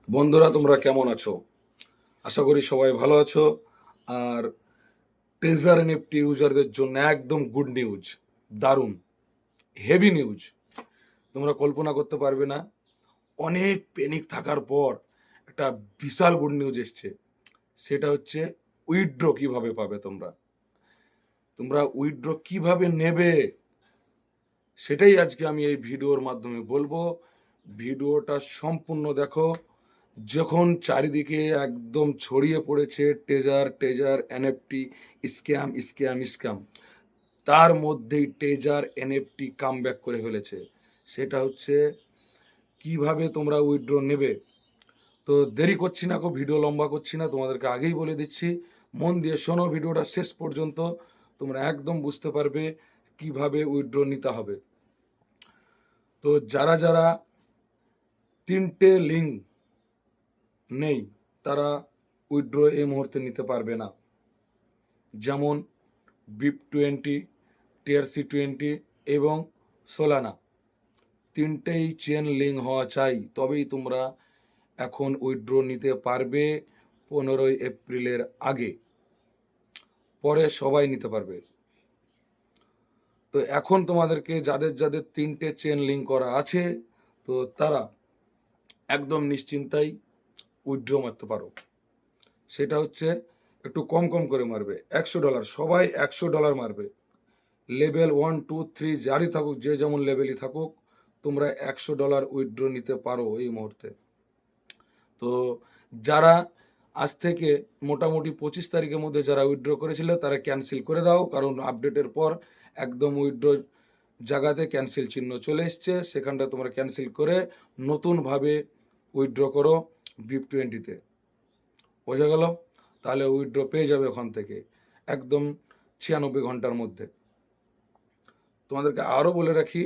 বন্ধুরা, তোমরা কেমন আছো? আশা করি সবাই ভালো আছো। আর ট্রেজার এনএফটি ইউজারদের জন্য একদম গুড নিউজ, দারুণ, হেভি নিউজ। তোমরা কল্পনা করতে পারবে না, অনেক প্যানিক থাকার পর একটা বিশাল গুড নিউজ এসছে। সেটা হচ্ছে উইথড্র কিভাবে পাবে তোমরা। তোমরা উইথড্র কিভাবে নেবে সেটাই আজকে আমি এই ভিডিওর মাধ্যমে বলবো। ভিডিওটা সম্পূর্ণ দেখো। যখন চারিদিকে একদম ছড়িয়ে পড়েছে taser taser NFT scam scam scam, তার মধ্যেই টেজার এনএফটি কামব্যাক করে ফেলেছে। সেটা হচ্ছে কিভাবে তোমরা উইথড্র নেবে। তো দেরি করছি না, ভিডিও লম্বা করছি না, তোমাদেরকে আগেই বলে দিচ্ছি, মন দিয়ে শোনো ভিডিওটা শেষ পর্যন্ত। তোমরা একদম বুঝতে পারবে কিভাবে উইথড্র নিতে হবে। তো যারা যারা তিনটে লিঙ্ক নেই তারা উইথড্র এই মুহূর্তে নিতে পারবে না। যেমন BIP20, TRC20 এবং সোলানা, তিনটেই চেন লিঙ্ক হওয়া চাই, তবেই তোমরা এখন উইথড্র নিতে পারবে 15 এপ্রিলের আগে। পরে সবাই নিতে পারবে। তো এখন তোমাদেরকে যাদের যাদের তিনটে চেন লিঙ্ক করা আছে, তো তারা একদম নিশ্চিন্তাই উইথড্র মারতে পারো। সেটা হচ্ছে একটু কম কম করে মারবে, $100, সবাই $100 মারবে। লেভেল 1, 2, 3 যারই থাকুক, যে যেমন লেভেলই থাকুক, তোমরা $100 উইথড্র নিতে পারো এই মুহূর্তে। তো যারা আজ থেকে মোটামুটি 25 তারিখের মধ্যে যারা উইথড্র করেছিল তারা ক্যান্সেল করে দাও, কারণ আপডেটের পর একদম উইথড্র জায়গাতে ক্যান্সেল চিহ্ন চলে এসছে, সেখানটা তোমরা ক্যান্সেল করে নতুনভাবে উইথড্র করো BIP20-তে। বোঝা গেল? তাহলে উইথড্র পেয়ে যাবে ওখান থেকে একদম 96 ঘন্টার মধ্যে। তোমাদেরকে আরও বলে রাখি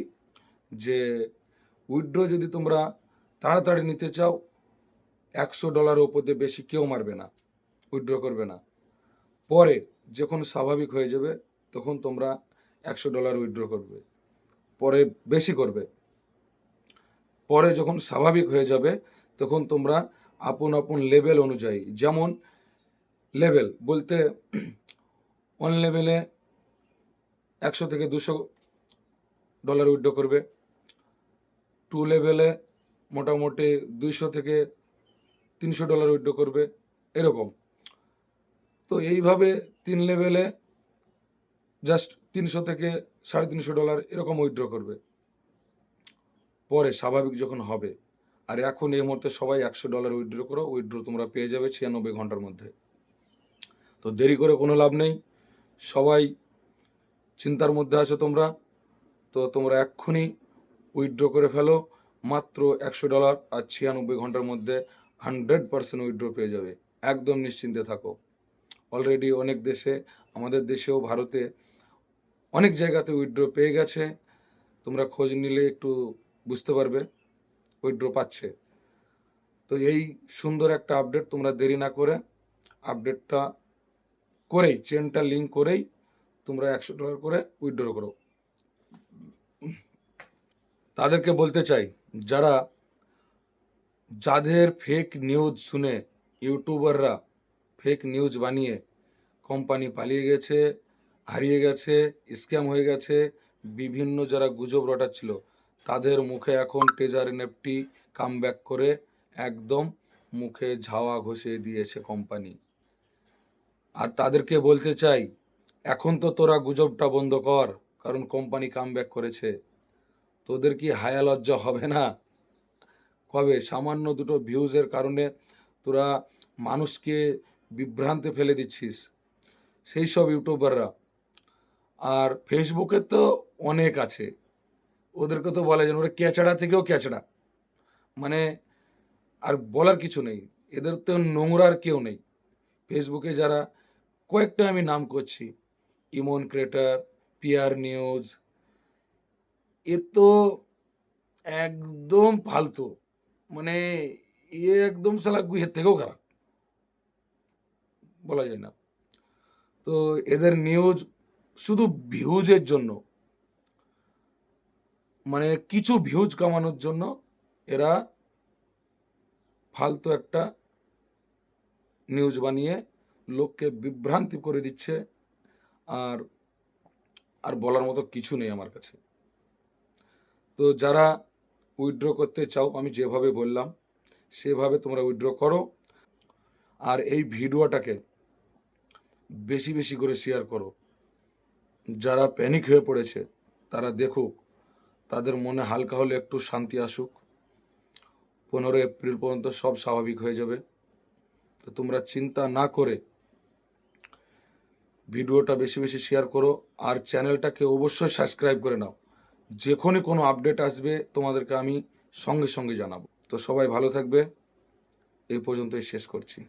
যে উইথড্র যদি তোমরা তাড়াতাড়ি নিতে চাও, $100 ওপর দিয়ে বেশি কেউ মারবে না, উইথড্র করবে না। পরে যখন স্বাভাবিক হয়ে যাবে তখন তোমরা $100 উইথড্র করবে, পরে বেশি করবে। পরে যখন স্বাভাবিক হয়ে যাবে তখন তোমরা আপন আপন লেভেল অনুযায়ী, যেমন লেভেল বলতে 1 লেভেলে 100 থেকে $200 উইথড্র করবে, 2 লেভেলে মোটামুটি 200 থেকে $300 উইথড্র করবে, এরকম। তো এইভাবে 3 লেভেলে জাস্ট 300 থেকে $350 এরকম উইথড্র করবে, পরে স্বাভাবিক যখন হবে। আর এখন এই মুহূর্তে সবাই $100 উইথড্র করো, উইথড্র তোমরা পেয়ে যাবে 96 ঘন্টার মধ্যে। তো দেরি করে কোনো লাভ নেই, সবাই চিন্তার মধ্যে আছো তোমরা, তো তোমরা এক্ষুনি উইথড্র করে ফেলো মাত্র $100, আর 96 ঘন্টার মধ্যে 100% উইথড্র পেয়ে যাবে। একদম নিশ্চিন্তে থাকো। অলরেডি অনেক দেশে, আমাদের দেশেও, ভারতে অনেক জায়গাতে উইথড্র পেয়ে গেছে। তোমরা খোঁজ নিলে একটু বুঝতে পারবে উইথড্র পাচ্ছে। তো এই সুন্দর একটা আপডেট, তোমরা দেরি না করে আপডেটটা করেই, চেনটা লিঙ্ক করেই তোমরা $100 করে উইথড্র করো। তাদেরকে বলতে চাই, যারা, যাদের ফেক নিউজ শুনে ইউটিউবাররা ফেক নিউজ বানিয়ে কোম্পানি পালিয়ে গেছে, হারিয়ে গেছে, স্ক্যাম হয়ে গেছে, বিভিন্ন যারা গুজব রটাচ্ছিল, তাদের মুখে এখন ট্রেজার এনএফটি কামব্যাক করে একদম মুখে ঝাওয়া ঘষে দিয়েছে কোম্পানি। আর তাদেরকে বলতে চাই, এখন তো তোরা গুজবটা বন্ধ কর, কারণ কোম্পানি কামব্যাক করেছে। তোদের কি হায়া লজ্জা হবে না? কবে সামান্য দুটো ভিউজের কারণে তোরা মানুষকে বিভ্রান্তে ফেলে দিচ্ছিস, সেই সব ইউটিউবাররা। আর ফেসবুকে তো অনেক আছে, ওদেরকে তো বলা যায় না, ওরা ক্যাচড়া থেকেও ক্যাচড়া, মানে আর বলার কিছু নেই, এদের তো নোংরার কেউ নেই। ফেসবুকে যারা, কয়েকটা আমি নাম করছি, ইমন ক্রিয়েটার, পিআর নিউজ, এ তো একদম ফালতু, মানে এ একদম শালা গুহের থেকেও খারাপ, বলা যায় না। তো এদের নিউজ শুধু ভিউজের জন্য, মানে কিছু ভিউজ কামানোর জন্য এরা ফালতু একটা নিউজ বানিয়ে লোককে বিভ্রান্তি করে দিচ্ছে। আর আর বলার মতো কিছু নেই আমার কাছে। তো যারা উইথড্র করতে চাও, আমি যেভাবে বললাম সেভাবে তোমরা উইথড্র করো। আর এই ভিডিওটাকে বেশি বেশি করে শেয়ার করো। যারা প্যানিক হয়ে পড়েছে তারা দেখুক, তাদের মনে হালকা হলে একটু শান্তি আসুক। 15 এপ্রিল পর্যন্ত সব স্বাভাবিক হয়ে যাবে। তো তোমরা চিন্তা না করে ভিডিওটা বেশি বেশি শেয়ার করো, আর চ্যানেলটাকে অবশ্যই সাবস্ক্রাইব করে নাও। যখনই কোনো আপডেট আসবে তোমাদেরকে আমি সঙ্গে সঙ্গে জানাবো। তো সবাই ভালো থাকবে, এই পর্যন্তই শেষ করছি।